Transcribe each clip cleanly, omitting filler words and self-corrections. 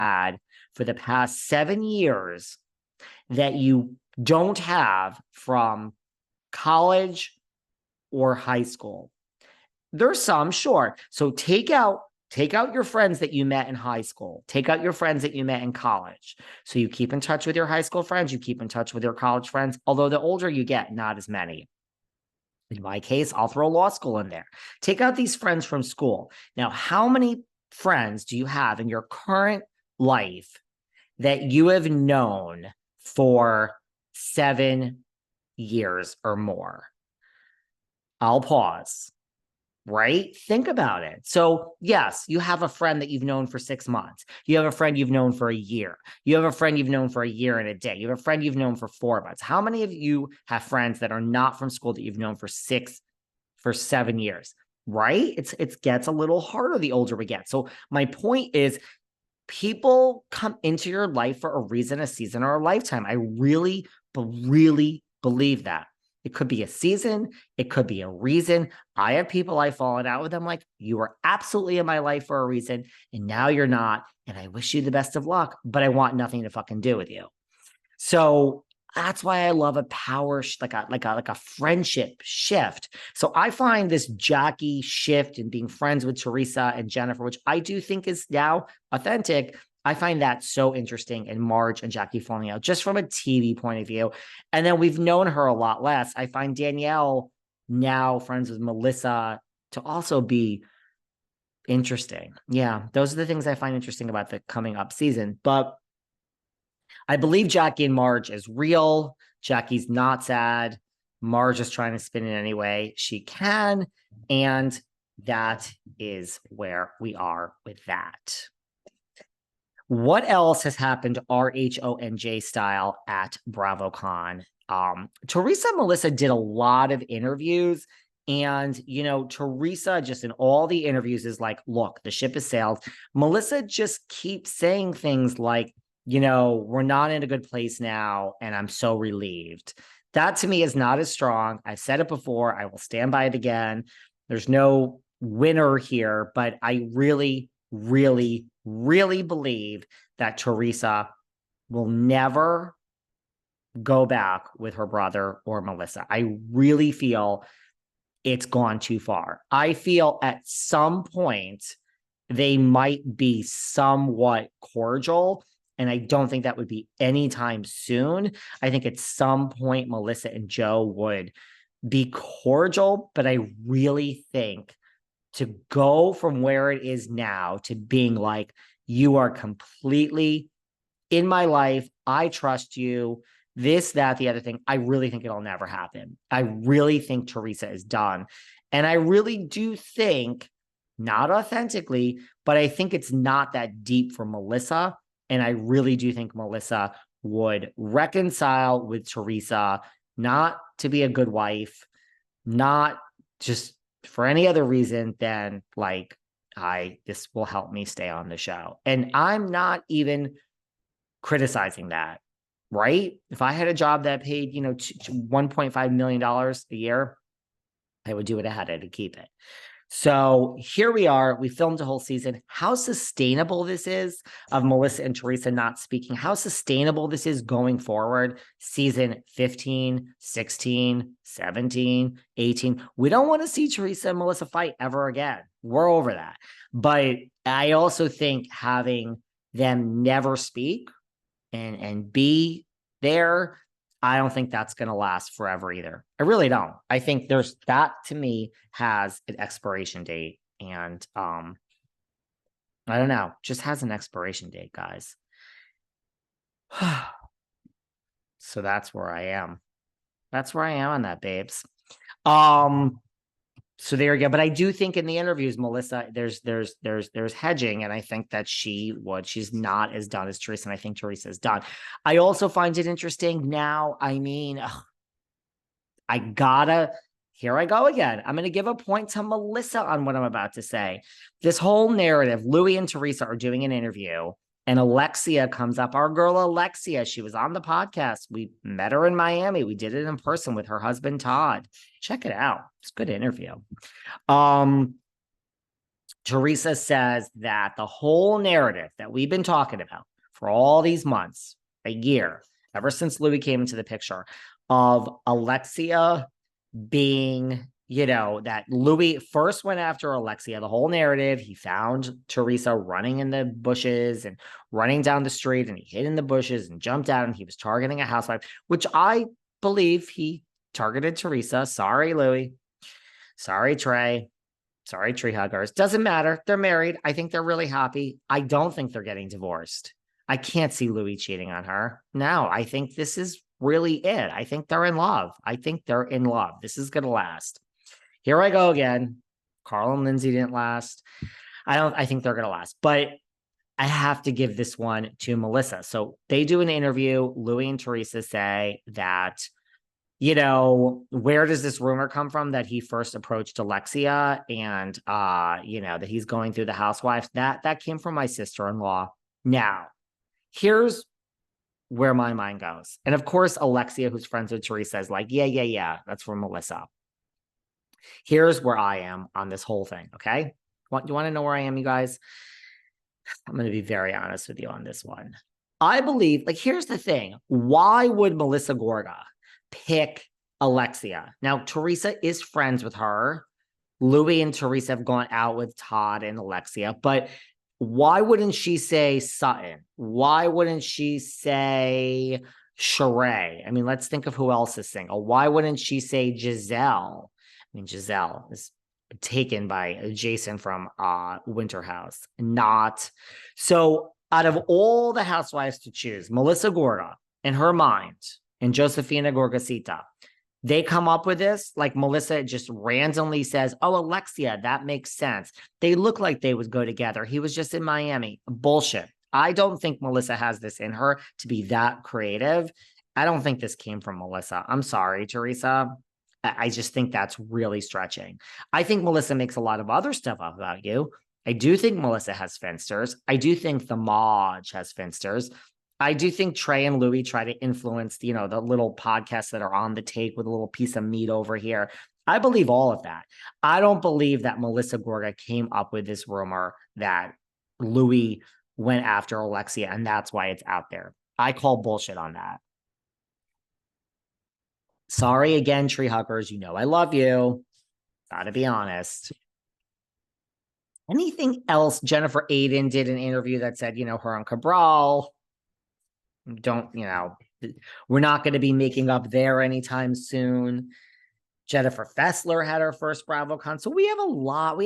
had for the past 7 years that you don't have from college or high school? There's some, sure. So take out your friends that you met in high school. Take out your friends that you met in college. So you keep in touch with your high school friends, you keep in touch with your college friends, although the older you get, not as many. In my case, I'll throw law school in there. Take out these friends from school. Now, how many friends do you have in your current life that you have known for 7 years or more? I'll pause. Right? Think about it. So yes, you have a friend that you've known for 6 months. You have a friend you've known for a year. You have a friend you've known for a year and a day. You have a friend you've known for 4 months. How many of you have friends that are not from school that you've known for 7 years? Right? It gets a little harder the older we get. So my point is, people come into your life for a reason, a season, or a lifetime. I really, really believe that. It could be a season. It could be a reason. I have people I've fallen out with. I'm like, you were absolutely in my life for a reason, and now you're not. And I wish you the best of luck, but I want nothing to fucking do with you. So that's why I love a power, like a friendship shift. So I find this Jackie shift and being friends with Teresa and Jennifer, which I do think is now authentic. I find that so interesting, in Marge and Jackie falling out, just from a TV point of view. And then we've known her a lot less. I find Danielle, now friends with Melissa, to also be interesting. Yeah, those are the things I find interesting about the coming up season. But I believe Jackie and Marge is real. Jackie's not sad. Marge is trying to spin it any way she can. And that is where we are with that. What else has happened to RHONJ Style at BravoCon? Teresa and Melissa did a lot of interviews. And, Teresa just in all the interviews is like, look, the ship has sailed. Melissa just keeps saying things like, we're not in a good place now, and I'm so relieved. That to me is not as strong. I've said it before. I will stand by it again. There's no winner here, but I really, really, really believe that Teresa will never go back with her brother or Melissa. I really feel it's gone too far. I feel at some point they might be somewhat cordial, and I don't think that would be anytime soon. I think at some point Melissa and Joe would be cordial, but I really think to go from where it is now to being like, you are completely in my life, I trust you, this, that, the other thing, I really think it'll never happen. I really think Teresa is done. And I really do think, not authentically, but I think it's not that deep for Melissa. And I really do think Melissa would reconcile with Teresa, not to be a good wife, not just for any other reason than like, this will help me stay on the show. And I'm not even criticizing that, right? If I had a job that paid, $1.5 million a year, I would do what I had to keep it. So here we are. We filmed a whole season. How sustainable this is of Melissa and Teresa not speaking, how sustainable this is going forward, season 15, 16, 17, 18. We don't want to see Teresa and Melissa fight ever again. We're over that. But I also think having them never speak and be there, I don't think that's going to last forever either. I really don't. I think that to me has an expiration date, and I don't know, just has an expiration date, guys. So that's where I am. That's where I am on that, babes. So there you go. But I do think in the interviews, Melissa, there's hedging, and I think that she's not as done as Teresa, and I think Teresa is done. I also find it interesting now. I mean, here I go again. I'm going to give a point to Melissa on what I'm about to say. This whole narrative, Louis and Teresa are doing an interview, and Alexia comes up. Our girl Alexia, she was on the podcast. We met her in Miami. We did it in person with her husband, Todd. Check it out. It's a good interview. Teresa says that the whole narrative that we've been talking about for all these months, a year, ever since Louis came into the picture, of Alexia being, that Louis first went after Alexia, the whole narrative. He found Teresa running in the bushes and running down the street, and he hid in the bushes and jumped out, and he was targeting a housewife, which I believe he targeted Teresa. Sorry, Louis. Sorry, Trey. Sorry, TreHuggers. Doesn't matter. They're married. I think they're really happy. I don't think they're getting divorced. I can't see Louis cheating on her. No, I think this is really it. I think they're in love. I think they're in love. This is going to last. Here I go again. Carl and Lindsay didn't last. I think they're going to last, but I have to give this one to Melissa. So they do an interview. Louis and Teresa say that, where does this rumor come from that he first approached Alexia and, that he's going through the housewives? That came from my sister-in-law. Now, here's where my mind goes. And of course, Alexia, who's friends with Teresa, is like, yeah, that's from Melissa. Here's where I am on this whole thing, okay? You want to know where I am, you guys? I'm going to be very honest with you on this one. I believe, here's the thing. Why would Melissa Gorga pick Alexia? Now, Teresa is friends with her. Louis and Teresa have gone out with Todd and Alexia, but why wouldn't she say Sutton? Why wouldn't she say Sheree? I mean, let's think of who else is single. Why wouldn't she say Giselle? I mean, Giselle is taken by Jason from Winter House. Not. So out of all the housewives to choose, Melissa Gorga, in her mind, and Josefina Gorgasita, they come up with this, like Melissa just randomly says, oh, Alexia, that makes sense. They look like they would go together. He was just in Miami. Bullshit. I don't think Melissa has this in her to be that creative. I don't think this came from Melissa. I'm sorry, Teresa. I just think that's really stretching. I think Melissa makes a lot of other stuff up about you. I do think Melissa has finsters. I do think the Marge has finsters. I do think Trey and Louis try to influence, the little podcasts that are on the take with a little piece of meat over here. I believe all of that. I don't believe that Melissa Gorga came up with this rumor that Louis went after Alexia, and that's why it's out there. I call bullshit on that. Sorry again, TreHuggers. I love you. Gotta be honest. Anything else? Jennifer Aydin did an interview that said, her and Cabral don't, we're not going to be making up there anytime soon. Jennifer Fessler had her first BravoCon. So we have a lot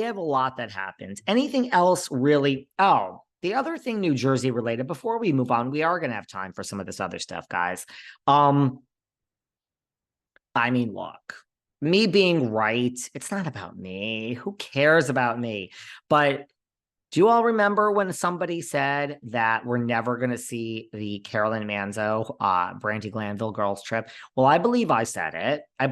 that happened. Anything else really? Oh, the other thing New Jersey related, before we move on, we are going to have time for some of this other stuff, guys. I mean, look, me being right, it's not about me. Who cares about me? But do you all remember when somebody said that we're never going to see the Carolyn Manzo, Brandy Glanville girls trip? Well, I believe I said it. I